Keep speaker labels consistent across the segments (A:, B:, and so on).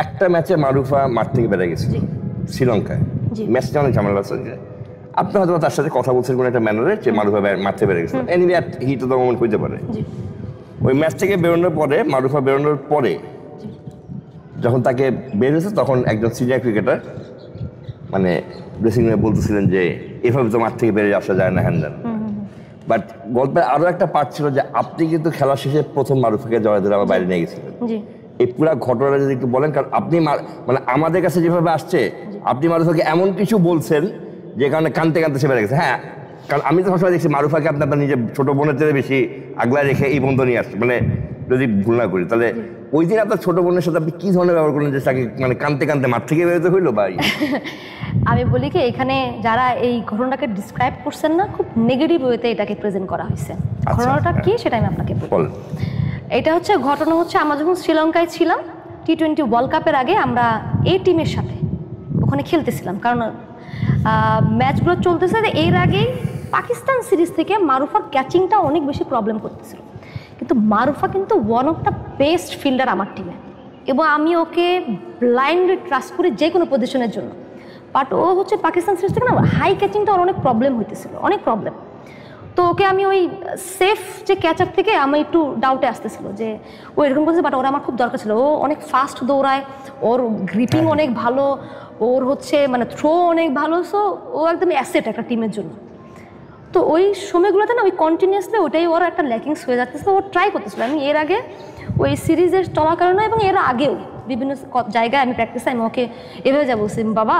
A: একটা ম্যাচে মারুফা মাঠ থেকে বেড়ে গেছে শ্রীলঙ্কায়, ম্যাচটা অনেক ঝামেলা আছে। আপনি হয়তো তার সাথে কথা বলছেন কোনো একটা ম্যানারে যে মারুফা মাঠ থেকে বেড়ে গেছে, anyway heat of the moment হইতে পারে। ওই ম্যাচ থেকে বেরোনোর পরে, মারুফা বেরোনোর পরে যখন তাকে বের হয়েছে, তখন একজন সিনিয়র ক্রিকেটার মানে ড্রেসিং রুমে বলতেছিলেন যে এভাবে তো মাঠ থেকে বেরিয়ে আসা যায় না, হ্যান দেন। বাট গল্পের আরো একটা পার্ট ছিল যে আপনি কিন্তু খেলা শেষে প্রথম মারুফাকে জড়ায় ধরে আবার বাইরে নিয়ে গেছিলেন। এই পুরো ঘটনাটা যদি একটু বলেন, কারণ আপনি মানে আমাদের কাছে যেভাবে আসছে, আপনি মারুফাকে এমন কিছু বলছেন যে কারণে কানতে কানতে সে বেড়ে গেছে। হ্যাঁ, কারণ আমি তো সবসময় দেখছি মারুফাকে আপনি আপনার নিজের ছোট বোনের চেয়ে বেশি আগলায় রেখে এই বন্ধ নিয়ে আসছে, মানে যদি ভুল না করি। তাহলে ওই দিন আপনার ছোট বোনের সাথে আপনি কি ধরনের ব্যবহার করলেন যে তাকে মানে কানতে কানতে মাঠ থেকে বেরোতে হইলো? ভাই
B: আমি বলি কি, এখানে যারা এই ঘটনাটাকে ডিসক্রাইব করছেন না, খুব নেগেটিভ ওয়েতে এটাকে প্রেজেন্ট করা হয়েছে। ঘটনাটা কি সেটা আমি আপনাকে বলি। এটা হচ্ছে ঘটনা হচ্ছে, আমরা যখন শ্রীলঙ্কায় ছিলাম T20 ওয়ার্ল্ড কাপের আগে, আমরা এই টিমের সাথে ওখানে খেলতেছিলাম, কারণ ম্যাচগুলো চলতেছে। এর আগেই পাকিস্তান সিরিজ থেকে মারুফার ক্যাচিংটা অনেক বেশি প্রবলেম করতেছিল, কিন্তু মারুফা কিন্তু one of the best fielder আমার টিমে, এবং আমি ওকে ব্লাইন্ডলি ট্রাস্ট করি যে কোনো পজিশনের জন্য। বাট ও হচ্ছে পাকিস্তান সিরিজ থেকে না হাই ক্যাচিংটা ওর অনেক প্রবলেম হইতেছিল, অনেক প্রবলেম। তো ওকে আমি ওই সেফ যে ক্যাচার থেকে আমি একটু ডাউটে আসতেছিল যে ও এরকম করছে, বাট ওরা আমার খুব দরকার ছিল। ও অনেক ফাস্ট দৌড়ায়, ওর গ্রিপিং অনেক ভালো, ওর হচ্ছে মানে থ্রো অনেক ভালো, সো ও একদম অ্যাসেট একটা টিমের জন্য। তো ওই সময়গুলোতে না ওই কন্টিনিউয়াসলি ওটাই ওর একটা ল্যাকিংস হয়ে যাচ্ছে। ও ট্রাই করতেছিল। আমি এর আগে ওই সিরিজের চলাকালীন এবং এর আগেও বিভিন্ন জায়গায় আমি প্র্যাকটিসে আমি ওকে এভাবে যা বলছি, বাবা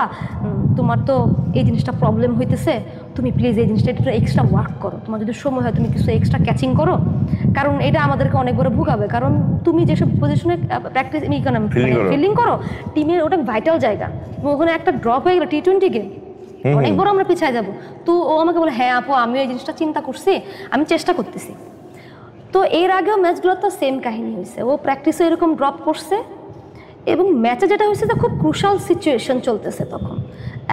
B: তোমার তো এই জিনিসটা প্রবলেম হইতেছে, তুমি প্লিজ এই জিনিসটা একটু এক্সট্রা ওয়ার্ক করো, তোমার যদি সময় হয় তুমি কিছু এক্সট্রা ক্যাচিং করো, কারণ এটা আমাদেরকে অনেক বড় ভুগাবে। কারণ তুমি যেসব পজিশনে প্র্যাকটিস ফিল্ডিং করো, টিমের ওটা ভাইটাল জায়গা, ওখানে একটা ড্রপ হয়ে গেলে T20 গেম অনেক বড় আমরা পিছিয়ে যাবো। তো ও আমাকে বলে, হ্যাঁ আপু আমিও এই জিনিসটা চিন্তা করছি, আমি চেষ্টা করতেছি। তো এর আগেও ম্যাচগুলো তো সেম কাহিনী হয়েছে, ও প্র্যাকটিসে এরকম ড্রপ করছে, এবং ম্যাচে যেটা হয়েছে যে খুব ক্রুশাল সিচুয়েশন চলতেছে তখন।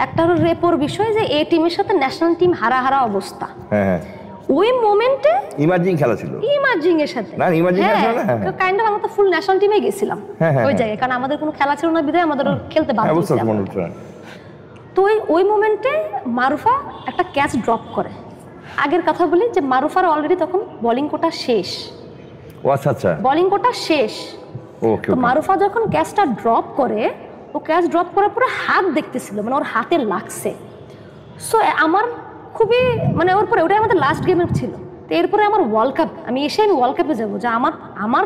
B: একটা হলো রেপোর বিষয় যে এই টিমের সাথে ন্যাশনাল টিম হারা অবস্থা। ওই মোমেন্টে
A: ইমার্জিং খেলা ছিল,
B: ইমার্জিং এর সাথে না ইমার্জিং কাইন্ড অফ আমরা তো ফুল ন্যাশনাল টিমে গেছিলাম ওই জায়গায়, কারণ আমাদের কোনো খেলা ছিল না বিধায় আমাদের খেলতে বাধ্য হয়েছে। তো ওই মোমেন্টে মারুফা একটা ক্যাচ ড্রপ করে। আগের কথা বলি যে মারুফার অলরেডি তখন বোলিং কোটা শেষ।
A: ও আচ্ছা আচ্ছা,
B: বোলিং কোটা শেষ। তো মারুফা যখন ক্যাচটা ড্রপ করে, ও ক্যাচ ড্রপ করার পরে হাত দেখতেছিল, মানে ওর হাতে লাগছে। সো আমার খুবই মানে ওর পরে ওটাই আমাদের লাস্ট গেমের ছিল। তো এরপরে আমার ওয়ার্ল্ড কাপ, আমি ওয়ার্ল্ড কাপে যাবো, যে আমার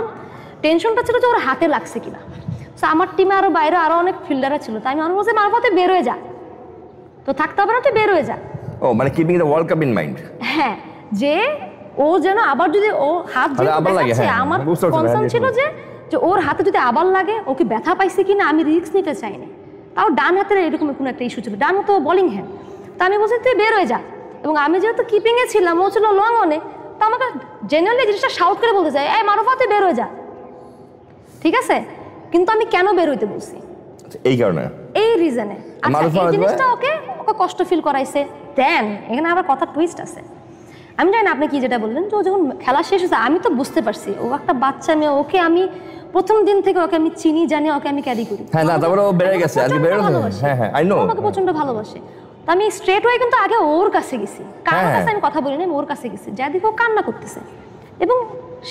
B: টেনশনটা ছিল যে ওর হাতে লাগছে কিনা। সো আমার টিমে আরো বাইরে আরো অনেক ফিল্ডাররা ছিল, তাই আমি বলছি মারুফা তুই বের হয়ে যা, তো থাকতে হবে না, তুই বের হয়ে যা।
A: ও মানে keeping the world cup in mind.
B: হ্যাঁ, যে ও যেন আবার যদি ও হাত লাগাচ্ছে, আমার কনসার্ন ছিল যে ওর হাতে যদি আবার লাগে, ওকে ব্যথা পাইছে কিনা, আমি রিস্ক নিতে চাইনি। তাও ডান হাতের এরকম কোনো একটা ইস্যু ছিল, ডান হাতে ও বোলিং হ্যান্ড। তো আমি বলছি তুই বের হয়ে যা, এবং আমি যেহেতু কিপিংয়ে ছিলাম, ও ছিল লং অনে, তো আমাকে জেনারেলি জিনিসটা শাউট করে বলতে চাই, এই মারুফা তুই বের হয়ে যা, ঠিক আছে? কিন্তু আমি কেন বের হইতে বলছি?
A: এই কারণে,
B: এই রিজনে। আচ্ছা, এই জিনিসটা ওকে কষ্ট ফিল করাইছে। দেন এখানে আবার কথা টুইস্ট আছে। আমি জানি না আপনি কি যেটা বললেন, যে ও যখন খেলা শেষ হয়েছে আমি তো বুঝতে পারছি ও একটা বাচ্চা মেয়ে, ওকে আমি প্রথম দিন থেকে ওকে আমি চিনি, জানি, ওকে আমি ক্যারি করি।
A: হ্যাঁ না, তারপরে ও বেড়ে গেছে, আজকে বেড়ে গেছে। হ্যাঁ হ্যাঁ, আই নো,
B: আমাকে প্রচন্ড ভালোবাসে। তো আমি স্ট্রেট ওয়ে কিন্তু আগে ওর কাছে গেছি, কার কাছে আমি কথা বলি না, ওর কাছে গেছি, যা দেখো কান্না করতেছে, এবং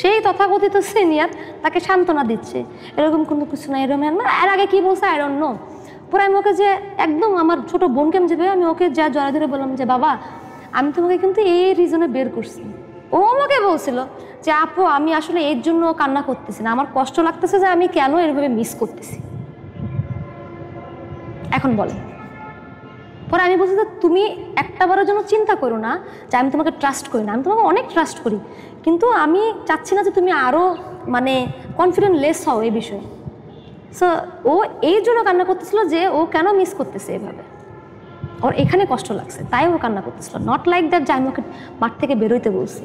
B: সেই তথাকথিত সিনিয়র তাকে সান্ত্বনা দিচ্ছে, এরকম কোনো কিছু না, এরকম না। এর আগে কি বলছে আই ডোন্ট নো। পরে আমি ওকে যে একদম আমার ছোট বোনকে আমি যেভাবে, আমি ওকে যা জড়া ধরে বললাম যে বাবা আমি তোমাকে কিন্তু এই রিজনে বের করছি। ও আমাকে বলছিল যে আপু আমি আসলে এর জন্য কান্না করতেছি না, আমার কষ্ট লাগতেছে যে আমি কেন এরভাবে মিস করতেছি। এখন বলে, পরে আমি বলছি যে তুমি একটাবারের জন্য চিন্তা করো না যে আমি তোমাকে ট্রাস্ট করি না, আমি তোমাকে অনেক ট্রাস্ট করি, কিন্তু আমি চাচ্ছি না যে তুমি আরও মানে কনফিডেন্ট লেস হও এই বিষয়ে। সো ও এই জন্য কান্না করতেছিল যে ও কেন মিস করতেছে এভাবে, ওর এখানে কষ্ট লাগছে, তাই ও কান্না করতেছিল। নট লাইক দ্যাট যে আমি ওকে মাঠ থেকে বেরোইতে বলছি,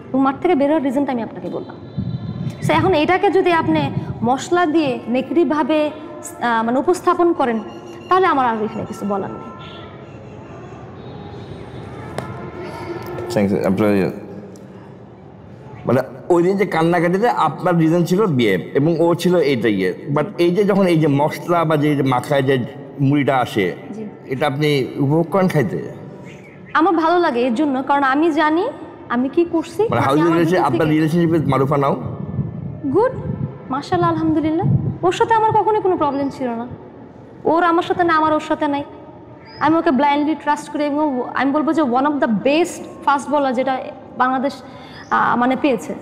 B: এবং মাঠ থেকে বেরোয়ার রিজনটা আমি আপনাকে বললাম। সো এখন এটাকে যদি আপনি মশলা দিয়ে নেগেটিভভাবে মানে উপস্থাপন করেন, তাহলে আমার আর এখানে কিছু বলার নেই।
A: মানে ওই দিন যে কান্নাকাটিতে আপনার রিজন ছিল বিয়ে এবং ও ছিল এইটাই, বাট এই যে যখন এই যে মশলা বা যে মাখায় যে মুড়িটা আসে, এটা আপনি উপভোগ করেন খাইতে?
B: আমার ভালো লাগে এর জন্য, কারণ আমি জানি আমি কি করছি।
A: মানে হাউ ইজ রিলেশন, আপনার relationship with Marufa now?
B: Good, মাশাআল্লাহ, আলহামদুলিল্লাহ। ওর সাথে আমার কখনোই কোনো প্রবলেম ছিল না, ওর আমার সাথে না, আমার ওর সাথে নাই। আমি ওকে ব্লাইন্ডলি ট্রাস্ট করি এবং আমি বলবো যে one of the best fast bowler যেটা বাংলাদেশ মানে পেয়েছে।